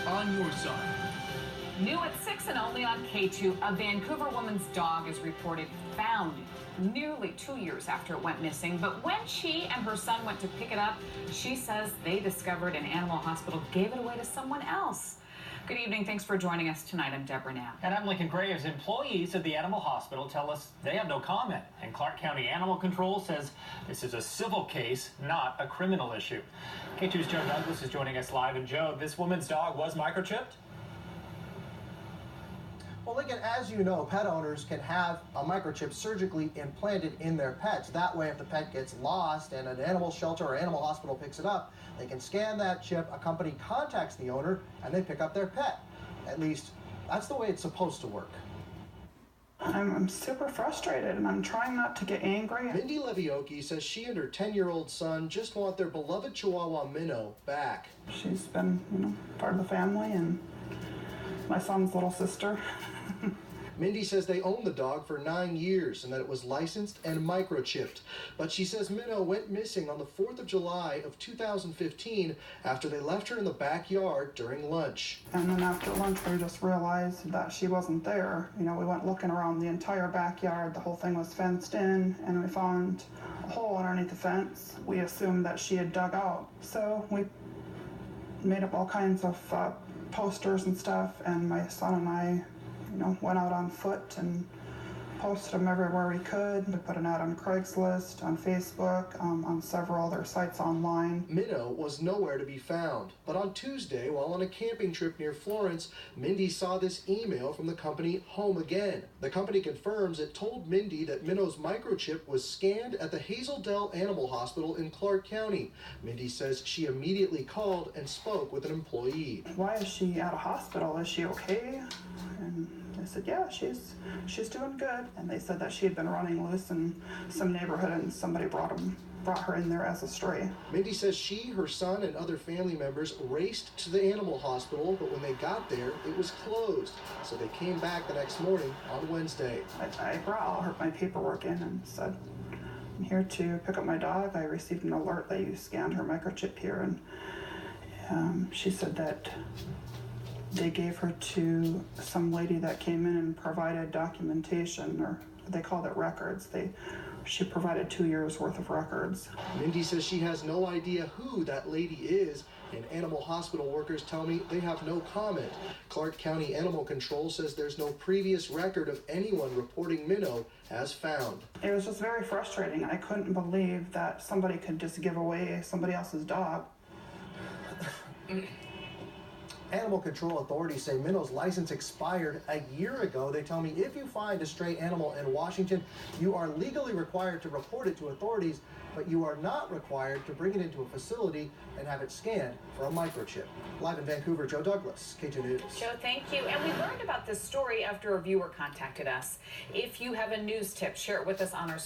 on your side. New at 6 and only on K2, a Vancouver woman's dog is reported found nearly 2 years after it went missing. But when she and her son went to pick it up, she says they discovered an animal hospital gave it away to someone else. Good evening. Thanks for joining us tonight. I'm Deborah Knapp. And I'm Lincoln Graves. Employees of the animal hospital tell us they have no comment. And Clark County Animal Control says this is a civil case, not a criminal issue. K2's Joe Douglas is joining us live. And Joe, this woman's dog was microchipped? Well, Lincoln, as you know, pet owners can have a microchip surgically implanted in their pets. That way, if the pet gets lost and an animal shelter or animal hospital picks it up, they can scan that chip, a company contacts the owner, and they pick up their pet. At least, that's the way it's supposed to work. I'm super frustrated, and I'm trying not to get angry. Mindy Levioki says she and her 10-year-old son just want their beloved Chihuahua Minnow back. She's been, part of the family, and my son's little sister. Mindy says they owned the dog for 9 years and that it was licensed and microchipped. But she says Minnow went missing on the 4th of July of 2015 after they left her in the backyard during lunch. And then after lunch, we just realized that she wasn't there. We went looking around the entire backyard. The whole thing was fenced in, and we found a hole underneath the fence. We assumed that she had dug out. So we made up all kinds of posters and stuff, and my son and I went out on foot and posted them everywhere we could. We put an ad on Craigslist, on Facebook, on several other sites online. Minnow was nowhere to be found. But on Tuesday, while on a camping trip near Florence, Mindy saw this email from the company Home Again. The company confirms it told Mindy that Minnow's microchip was scanned at the Hazel Dell Animal Hospital in Clark County. Mindy says she immediately called and spoke with an employee. Why is she at a hospital? Is she okay? And I said, yeah, she's doing good. And they said that she had been running loose in some neighborhood and somebody brought her in there as a stray. Mindy says she, her son, and other family members raced to the animal hospital, but when they got there, it was closed. So they came back the next morning on Wednesday. I brought all my paperwork in and said, I'm here to pick up my dog. I received an alert that you scanned her microchip here. And she said that they gave her to some lady that came in and provided documentation, or they called it records. She provided 2 years worth of records. Mindy says she has no idea who that lady is, and animal hospital workers tell me they have no comment. Clark County Animal Control says there's no previous record of anyone reporting Minnow as found. It was just very frustrating. I couldn't believe that somebody could just give away somebody else's dog. Animal control authorities say Minnow's license expired a year ago. They tell me if you find a stray animal in Washington, you are legally required to report it to authorities, but you are not required to bring it into a facility and have it scanned for a microchip. Live in Vancouver, Joe Douglas, K2 News. Joe, thank you. And we learned about this story after a viewer contacted us. If you have a news tip, share it with us on our